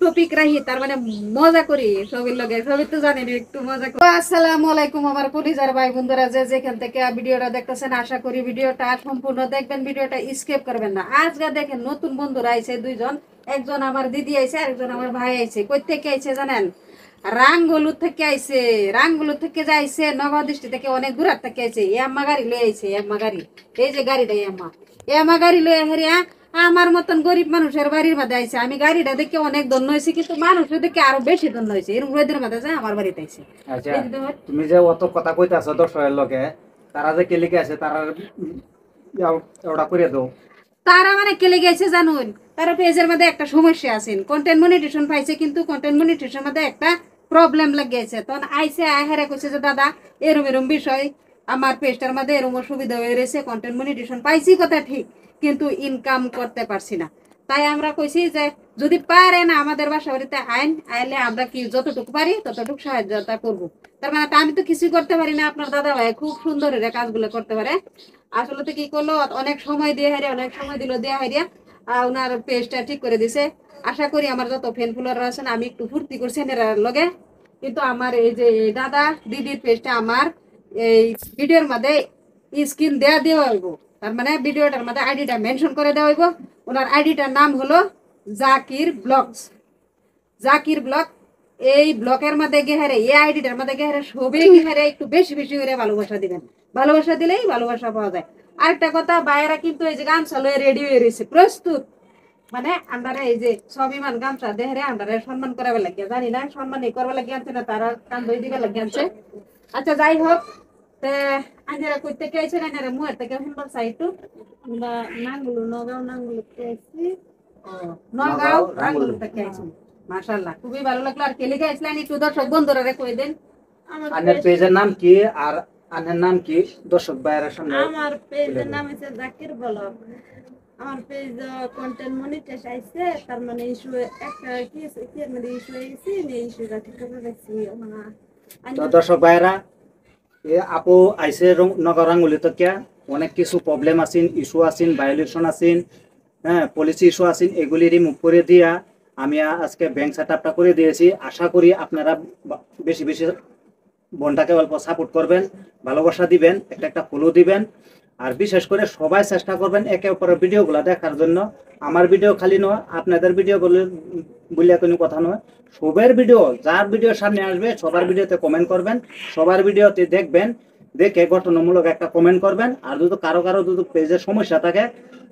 Topic Rahi তার মানে মজা করি সবির লগে, সবই তো জানেন একটু মজা করি। আসসালামু আলাইকুম আমার পরিবার ভাই বন্ধুরা, যে যেখান থেকে ভিডিওটা দেখতেছেন, আশা করি ভিডিওটা সম্পূর্ণ দেখবেন, ভিডিওটা স্কিপ করবেন না। আজকে দেখেন নতুন বন্ধুরা আইছে দুইজন, একজন আমার দিদি আইছে আর একজন আমার ভাই আইছে। কই থেকে আইছে জানেন? রাঙ্গুলু থেকে আইছে। রাঙ্গুলু থেকে যাইছে নগদৃষ্টি থেকে, অনেক দূর থেকে আইছে। এম্মা গাড়ি লয়ে আইছে, এম্মা গাড়ি, এই যে গাড়িটা এম্মা, এম্মা গাড়ি লয়ে হেরিয়া আমার মতন গরিব মানুষের বাড়ির মধ্যে আইছে। আমি গাড়িটা দেখে অনেক ধন্য হয়েছি, কিন্তু মানুষ দেখে আরো বেশি ধন্য হয়েছে। এরকম রোদের মধ্যে যায় আমার বাড়িতে আইছে। আচ্ছা, তুমি যে অত কথা কইতাছো দর্শকের লগে, তারা যে কে লিখে আছে তারা ওটা করে দাও। তারা মানে কেলে গেছে জানুন, তারা পেজের মধ্যে একটা সমস্যা আছে, কন্টেন্ট মনিটেশন পাইছে কিন্তু কন্টেন্ট মনিটেশন মধ্যে একটা প্রবলেম লাগিয়েছে। তখন আইসে আহেরা কইছে যে দাদা এরম এরম বিষয়, আমার পেজটার মধ্যে এরম অসুবিধা হয়ে রয়েছে, কন্টেন্ট মনিটেশন পাইছি কথা ঠিক, কিন্তু ইনকাম করতে পারছি না। তাই আমরা কইছি যে যদি পারেন আমাদের বাসা বাড়িতে আইন, আইলে আমরা কি যতটুকু পারি ততটুকু সাহায্যতা করব। তার মানে আমি তো কিছুই করতে পারি না, আপনার দাদা ভাই খুব সুন্দর কাজগুলো করতে পারে। আসলে তো কি করলো, অনেক সময় দিয়ে হারিয়া, অনেক সময় দিল দিয়ে হারিয়া ওনার পেজটা ঠিক করে দিছে। আশা করি আমার যত ফ্যান ফলোয়ার আছেন, আমি একটু ফুর্তি করছি এর লগে। কিন্তু আমার এই যে দাদা দিদির পেজটা আমার এই ভিডিওর মধ্যে স্ক্রিন দেওয়া হইব, তার মানে ভিডিওটার মধ্যে আইডিটা মেনশন করে দেওয়া হইব। ওনার আইডিটার নাম হলো জাকির ব্লগস, জাকির ব্লগ। এই ব্লকের মধ্যে গেহারে, এই আইডিটার মধ্যে গেহারে সবই গেহারে একটু বেশি বেশি করে ভালোবাসা দিবেন। ভালোবাসা দিলেই ভালোবাসা পাওয়া যায়। আরেকটা কথা, বাইরা কিন্তু এই যে গামছা লয়ে রেডি হয়ে রয়েছে প্রস্তুত, মানে আমরা এই যে স্বাভিমান গামছা দেহরে আমরা সম্মান করাবে লাগিয়া, জানি না সম্মান এই করবে লাগিয়ে আনছে না, তারা কান ধরে দিবে লাগিয়ে আনছে। আচ্ছা যাই হোক, আঞ্জারা কই থেকে আইছেন? আঞ্জারা মুয়ের থেকে শুনবার চাই একটু। আমরা নাঙ্গুলু, নগাঁও নাঙ্গুলু থেকে আইছি। নগাঁও রাঙ্গুলু থেকে আইছি। মাশাআল্লাহ, খুবই ভালো লাগলো। আর কে লিখে আইছিলেন একটু দর্শক বন্ধুরা কই দেন। আনের পেজের নাম কি আর আনের নাম কি দর্শক ভাইয়ের সামনে? আমার পেজের নাম হচ্ছে জাকির ব্লগ। আমার পেজ কন্টেন্ট মনিটাইজ আইছে, তার মানে ইস্যু একটা কি কি মানে ইস্যু হইছে, এই ইস্যুটা ঠিক করে রাখছি। তো দর্শক ভাইয়েরা, এ আপু আইসে নগর রাঙ্গুলি থেকে অনেক কিছু প্রবলেম আছেন, ইস্যু আছেন, ভায়োলেশন আছেন, হ্যাঁ পলিসি ইস্যু আছেন, এগুলি রিমুভ করে দিয়া আমি আজকে ব্যাংক সেট আপটা করে দিয়েছি। আশা করি আপনারা বেশি বেশি বোনটাকে অল্প সাপোর্ট করবেন, ভালোবাসা দিবেন, একটা একটা ফলো দিবেন। আর বিশেষ করে সবাই চেষ্টা করবেন একে অপরের ভিডিওগুলো দেখার জন্য। আমার ভিডিও খালি নয়, আপনাদের ভিডিও বলে কোনো কথা নয়, সবার ভিডিও, যার ভিডিও সামনে আসবে সবার ভিডিওতে কমেন্ট করবেন, সবার ভিডিওতে দেখবেন, দেখে গঠনমূলক একটা কমেন্ট করবেন। আর যদি কারো কারো যদি পেজের সমস্যা থাকে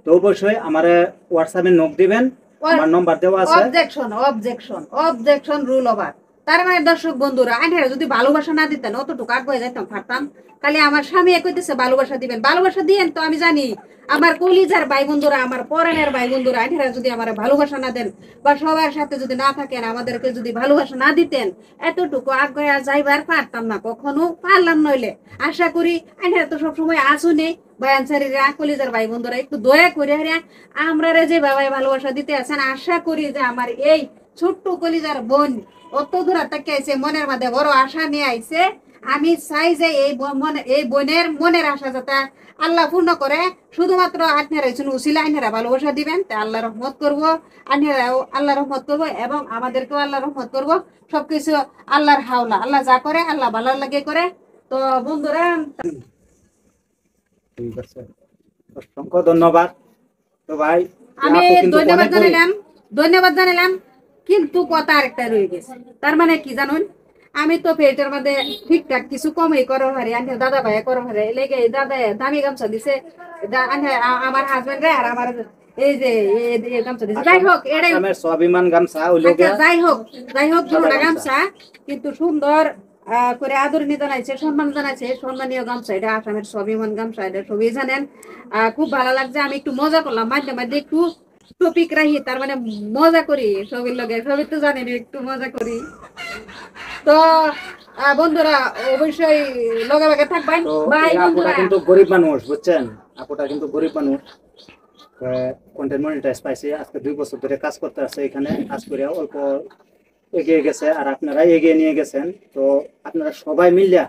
তো অবশ্যই আমার হোয়াটসঅ্যাপে নক দিবেন, আমার নম্বর দেওয়া আছে। Objection objection objection rule over. তার মানে দর্শক বন্ধুরা, আইনারা যদি ভালোবাসা না দিতেন অতটুকু আগে যাইতাম পারতাম। খালি আমার স্বামী কইতেছে ভালোবাসা দিবেন, ভালোবাসা দিয়েন তো আমি জানি আমার কলিজার ভাই বন্ধুরা, আমার পরাণের ভাই বন্ধুরা, আইনারা যদি আমার ভালোবাসা না দেন বা সবার সাথে যদি না থাকেন, আমাদেরকে যদি ভালোবাসা না দিতেন, এতটুকু আগে যাইবার পারতাম না, কখনো পারলাম নইলে। আশা করি আইনারা তো সবসময় আসুনে বয়ানসারীরা, কলিজার ভাই বন্ধুরা, একটু দয়া করে আমরা যে বাবাই ভালোবাসা দিতে আছেন। আশা করি যে আমার এই ছোট্ট কলিজার বোন অত দূর থেকে আইছে, মনের মধ্যে বড় আশা নিয়ে আইছে। আমি চাই যে এই বোনের মনের আশা যাতে আল্লাহ পূর্ণ করে। শুধুমাত্র আপনারা উসিলা আইনারা ভালোবাসা দিবেন, তা আল্লাহ রহমত করবো, আইনারাও আল্লাহ রহমত করবো এবং আমাদেরকেও আল্লাহ রহমত করবো। সবকিছু আল্লাহর হাওলা, আল্লাহ যা করে আল্লাহ ভালো লাগে করে। তো বন্ধুরা, ঠিক আছে, অসংখ্য ধন্যবাদ। তো ভাই আমি ধন্যবাদ জানালাম, কিন্তু কথা আরেকটা রয়ে গেছে। তার মানে কি জানুন, আমি তো পেটের মধ্যে ঠিকঠাক কিছু কমই করো হারি, আনতে দাদা ভাই করো হারে লেগে দাদা দামি গামছা দিছে আমার হাজবেন্ড আর আমার এই যে গামছা দিছে। যাই হোক, এটাই স্বাভিমান গামছা, যাই হোক দুটা গামছা, কিন্তু সুন্দর করে আদরণীয় জানাইছে, সম্মান জানাইছে, সম্মানীয় গামছা। এটা আসামের স্বাভিমান গামছা, এটা সবই জানেন। খুব ভালো লাগছে। আমি একটু মজা করলাম, মাঝে মাঝে একটু টপিক রাখি, তার মানে মজা করি সবির লগে, সবই তো জানেন একটু মজা করি। তো বন্ধুরা অবশ্যই লগে লগে থাকবেন। আপুটা কিন্তু গরিব মানুষ, বুঝছেন, আপুটা কিন্তু গরিব মানুষ। কন্টেন্ট মনিটাইজ পাইছে, আজকে 2 বছর ধরে কাজ করতে আছে এখানে, কাজ করে অল্প এগিয়ে গেছে, আর আপনারা এগিয়ে নিয়ে গেছেন। তো আপনারা সবাই মিলিয়া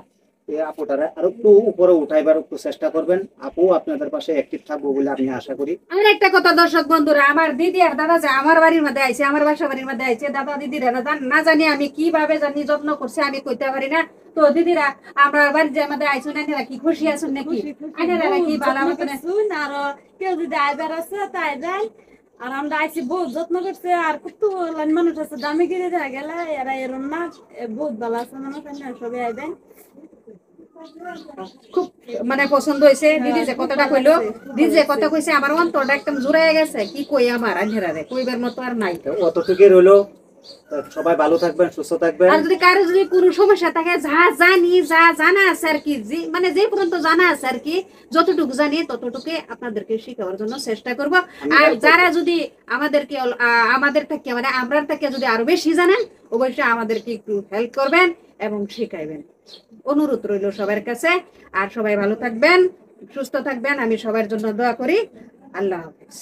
এই আপুটারে আরো একটু উপরে উঠাইবার একটু চেষ্টা করবেন। আপু আপনাদের পাশে অ্যাক্টিভ থাকবো বলে আমি আশা করি। আর একটা কথা দর্শক বন্ধুরা, আমার দিদি আর দাদা যে আমার বাড়ির মধ্যে আইছে, আমার বাসা বাড়ির মধ্যে আইছে, দাদা দিদিরা না জানি আমি কিভাবে জানি যত্ন করছে আমি কইতে পারি না। তো দিদিরা আমরা বাড়ির যে আমাদের আইসুন এনারা কি খুশি আছেন নাকি? এনারা নাকি ভালো মতন আর কেউ যদি আইবার আছে তাই যাই। আর আমরা আইসি বহুত যত্ন করছে, আর কত মানুষ আছে দামি কিনে দেখা গেলে এরা এরম না, বহুত ভালো আছে মানুষ, সবাই আইবেন। খুব মানে পছন্দ হয়েছে দিদি যে কথাটা কইলো, দিদি যে কথা কইছে আমার অন্তরটা একদম জুড়াই গেছে। কি কই আমার আন্ধারে কইবার মতো আর নাই। তো অতটুকুই রইলো। তো সবাই ভালো থাকবেন, সুস্থ থাকবেন। আর যদি কারো যদি কোনো সমস্যা থাকে, যা জানি যা জানা আছে আর কি, মানে যে পর্যন্ত জানা আছে আর কি, যতটুকু জানি ততটুকু আপনাদেরকে শিখাবার জন্য চেষ্টা করব। আর যারা যদি আমাদেরকে আমাদের থেকে মানে আমরা থেকে যদি আরো বেশি জানেন, অবশ্যই আমাদেরকে একটু হেল্প করবেন এবং শিখাইবেন। অনুরোধ রইল সবার কাছে। আর সবাই ভালো থাকবেন, সুস্থ থাকবেন, আমি সবার জন্য দোয়া করি। আল্লাহ হাফেজ।